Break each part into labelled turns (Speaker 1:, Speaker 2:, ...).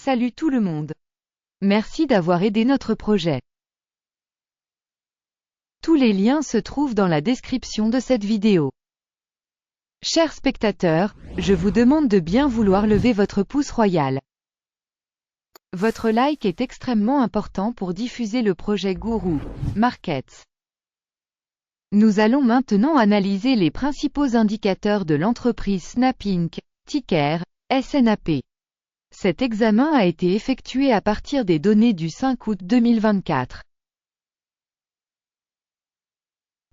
Speaker 1: Salut tout le monde. Merci d'avoir aidé notre projet. Tous les liens se trouvent dans la description de cette vidéo. Chers spectateurs, je vous demande de bien vouloir lever votre pouce royal. Votre like est extrêmement important pour diffuser le projet Guru Markets. Nous allons maintenant analyser les principaux indicateurs de l'entreprise Snap Inc., ticker SNAP. Cet examen a été effectué à partir des données du 5 août 2024.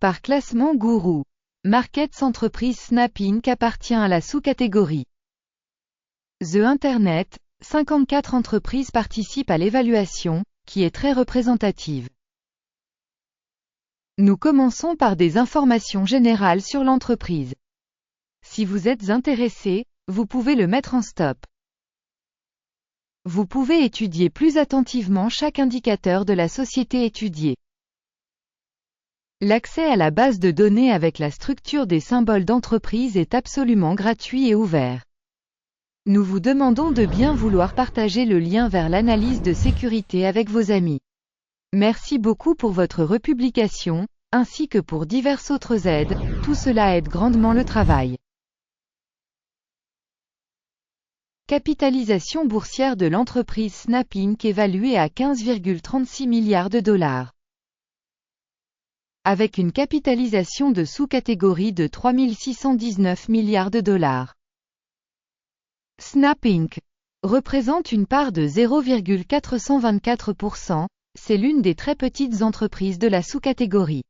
Speaker 1: Par classement Guru Markets, entreprise Snap Inc. appartient à la sous-catégorie The Internet. 54 entreprises participent à l'évaluation, qui est très représentative. Nous commençons par des informations générales sur l'entreprise. Si vous êtes intéressé, vous pouvez le mettre en stop. Vous pouvez étudier plus attentivement chaque indicateur de la société étudiée. L'accès à la base de données avec la structure des symboles d'entreprise est absolument gratuit et ouvert. Nous vous demandons de bien vouloir partager le lien vers l'analyse de sécurité avec vos amis. Merci beaucoup pour votre republication, ainsi que pour diverses autres aides, tout cela aide grandement le travail. Capitalisation boursière de l'entreprise Snap Inc. évaluée à 15,36 milliards de dollars. Avec une capitalisation de sous-catégorie de 3 619 milliards de dollars. Snap Inc. représente une part de 0,424%, c'est l'une des très petites entreprises de la sous-catégorie.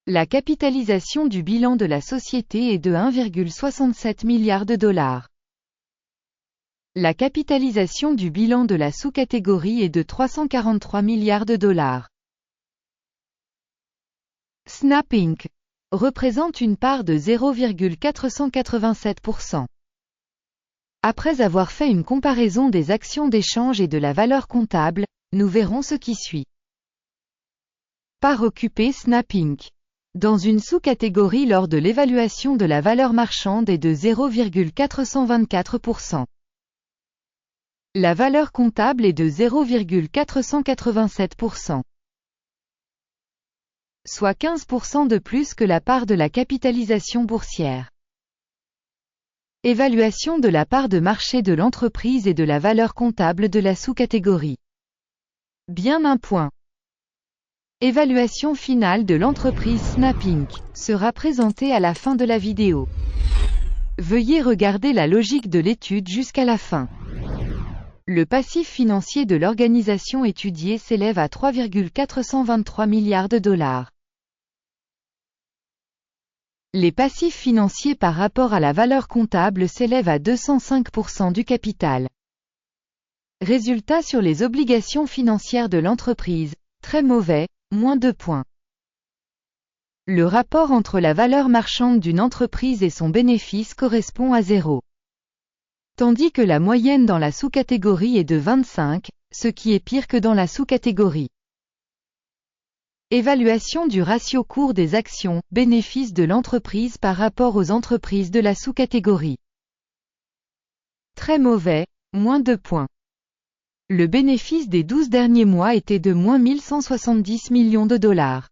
Speaker 1: La capitalisation du bilan de la société est de 1,67 milliard de dollars. La capitalisation du bilan de la sous-catégorie est de 343 milliards de dollars. Snap Inc. représente une part de 0,487%. Après avoir fait une comparaison des actions d'échange et de la valeur comptable, nous verrons ce qui suit. Part occupée Snap Inc. dans une sous-catégorie lors de l'évaluation de la valeur marchande est de 0,424%. La valeur comptable est de 0,487%. Soit 15% de plus que la part de la capitalisation boursière. Évaluation de la part de marché de l'entreprise et de la valeur comptable de la sous-catégorie. Bien un point. Évaluation finale de l'entreprise Snap Inc. sera présentée à la fin de la vidéo. Veuillez regarder la logique de l'étude jusqu'à la fin. Le passif financier de l'organisation étudiée s'élève à 3,423 milliards de dollars. Les passifs financiers par rapport à la valeur comptable s'élèvent à 205% du capital. Résultat sur les obligations financières de l'entreprise, très mauvais, moins 2 points. Le rapport entre la valeur marchande d'une entreprise et son bénéfice correspond à 0. Tandis que la moyenne dans la sous-catégorie est de 25, ce qui est pire que dans la sous-catégorie. Évaluation du ratio cours des actions, bénéfice de l'entreprise par rapport aux entreprises de la sous-catégorie. Très mauvais, moins 2 points. Le bénéfice des 12 derniers mois était de moins 1170 millions de dollars.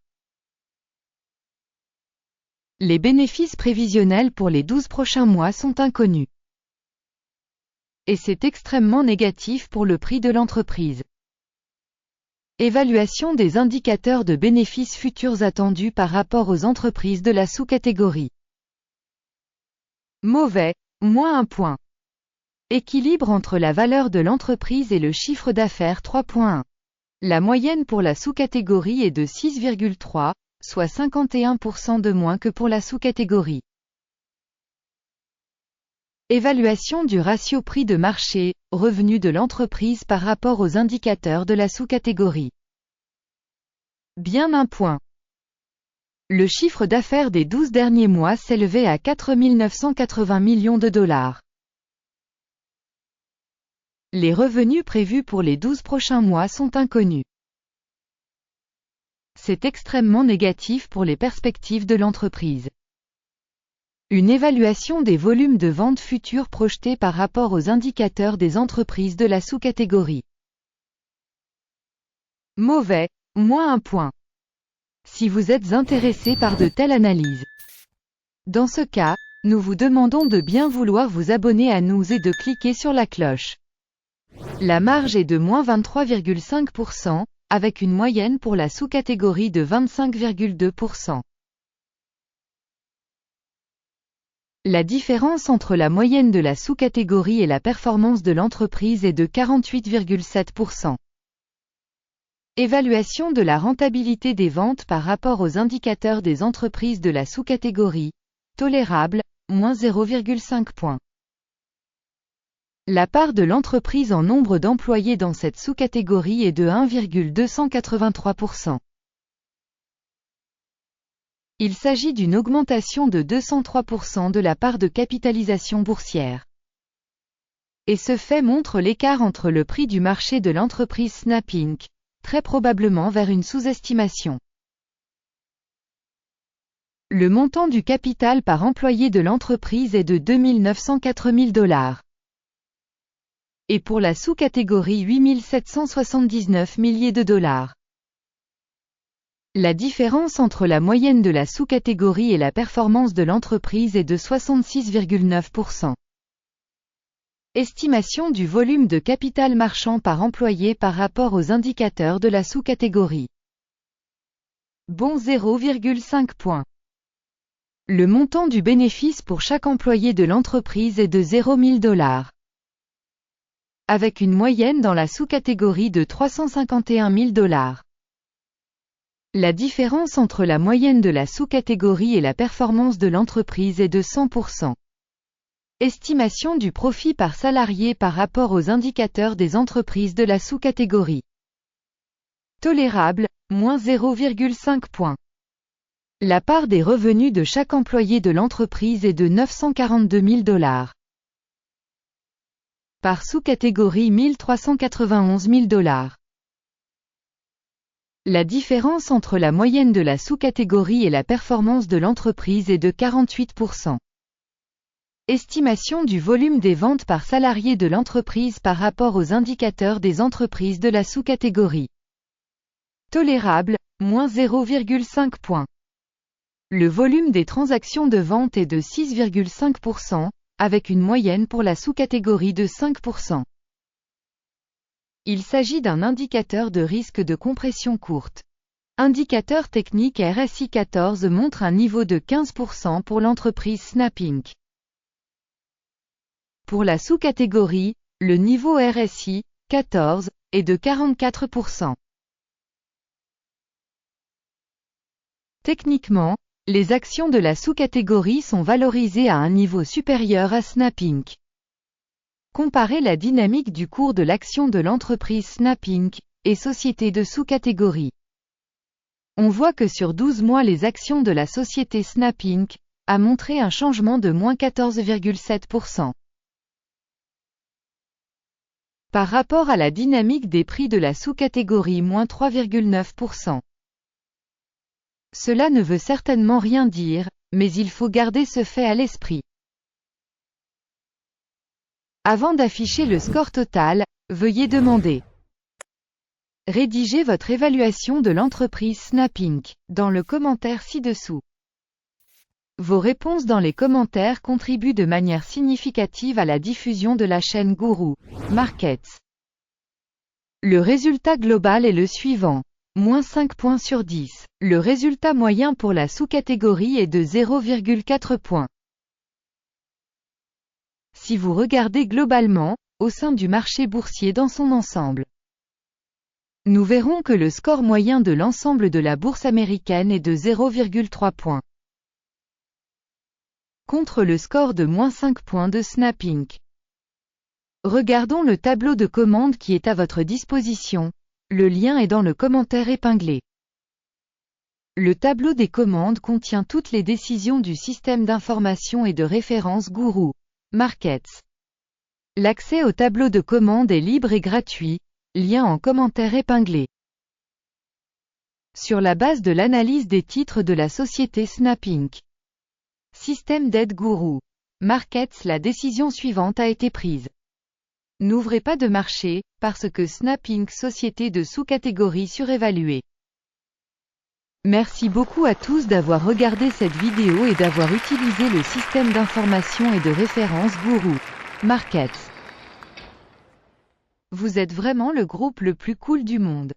Speaker 1: Les bénéfices prévisionnels pour les 12 prochains mois sont inconnus. Et c'est extrêmement négatif pour le prix de l'entreprise. Évaluation des indicateurs de bénéfices futurs attendus par rapport aux entreprises de la sous-catégorie. Mauvais, moins 1 point. Équilibre entre la valeur de l'entreprise et le chiffre d'affaires 3.1. La moyenne pour la sous-catégorie est de 6,3, soit 51% de moins que pour la sous-catégorie. Évaluation du ratio prix de marché, revenu de l'entreprise par rapport aux indicateurs de la sous-catégorie. Bien un point. Le chiffre d'affaires des 12 derniers mois s'élevait à 4 980 millions de dollars. Les revenus prévus pour les 12 prochains mois sont inconnus. C'est extrêmement négatif pour les perspectives de l'entreprise. Une évaluation des volumes de vente futurs projetés par rapport aux indicateurs des entreprises de la sous-catégorie. Mauvais, moins 1 point. Si vous êtes intéressé par de telles analyses. Dans ce cas, nous vous demandons de bien vouloir vous abonner à nous et de cliquer sur la cloche. La marge est de moins 23,5%, avec une moyenne pour la sous-catégorie de 25,2%. La différence entre la moyenne de la sous-catégorie et la performance de l'entreprise est de 48,7%. Évaluation de la rentabilité des ventes par rapport aux indicateurs des entreprises de la sous-catégorie. Tolérable, moins 0,5 points. La part de l'entreprise en nombre d'employés dans cette sous-catégorie est de 1,283%. Il s'agit d'une augmentation de 203% de la part de capitalisation boursière. Et ce fait montre l'écart entre le prix du marché de l'entreprise Snap Inc., très probablement vers une sous-estimation. Le montant du capital par employé de l'entreprise est de $2 904 000. Et pour la sous-catégorie 8 779 milliers de dollars. La différence entre la moyenne de la sous-catégorie et la performance de l'entreprise est de 66,9%. Estimation du volume de capital marchand par employé par rapport aux indicateurs de la sous-catégorie. Bon 0,5 points. Le montant du bénéfice pour chaque employé de l'entreprise est de $0 000. Avec une moyenne dans la sous-catégorie de $351 000. La différence entre la moyenne de la sous-catégorie et la performance de l'entreprise est de 100%. Estimation du profit par salarié par rapport aux indicateurs des entreprises de la sous-catégorie. Tolérable, moins 0,5 points. La part des revenus de chaque employé de l'entreprise est de $942 000. Par sous-catégorie $1 391 000. La différence entre la moyenne de la sous-catégorie et la performance de l'entreprise est de 48%. Estimation du volume des ventes par salarié de l'entreprise par rapport aux indicateurs des entreprises de la sous-catégorie. Tolérable, moins 0,5 points. Le volume des transactions de vente est de 6,5%, avec une moyenne pour la sous-catégorie de 5%. Il s'agit d'un indicateur de risque de compression courte. Indicateur technique RSI 14 montre un niveau de 15% pour l'entreprise Snap Inc. Pour la sous-catégorie, le niveau RSI 14 est de 44%. Techniquement, les actions de la sous-catégorie sont valorisées à un niveau supérieur à Snap Inc. Comparez la dynamique du cours de l'action de l'entreprise Snap Inc. et société de sous-catégorie. On voit que sur 12 mois les actions de la société Snap Inc. a montré un changement de moins 14,7%. Par rapport à la dynamique des prix de la sous-catégorie moins 3,9%. Cela ne veut certainement rien dire, mais il faut garder ce fait à l'esprit. Avant d'afficher le score total, veuillez demander. Rédigez votre évaluation de l'entreprise Snap Inc. dans le commentaire ci-dessous. Vos réponses dans les commentaires contribuent de manière significative à la diffusion de la chaîne Guru Markets. Le résultat global est le suivant. Moins 5 points sur 10. Le résultat moyen pour la sous-catégorie est de 0,4 points. Si vous regardez globalement, au sein du marché boursier dans son ensemble, nous verrons que le score moyen de l'ensemble de la bourse américaine est de 0,3 points. Contre le score de moins 5 points de Snap Inc. Regardons le tableau de commande qui est à votre disposition, le lien est dans le commentaire épinglé. Le tableau des commandes contient toutes les décisions du système d'information et de référence Guru Markets. L'accès au tableau de commande est libre et gratuit, lien en commentaire épinglé. Sur la base de l'analyse des titres de la société Snap Inc. Système d'aide gourou. Markets. La décision suivante a été prise. N'ouvrez pas de marché, parce que Snap Inc. Société de sous-catégorie surévaluée. Merci beaucoup à tous d'avoir regardé cette vidéo et d'avoir utilisé le système d'information et de référence Gourou Markets. Vous êtes vraiment le groupe le plus cool du monde.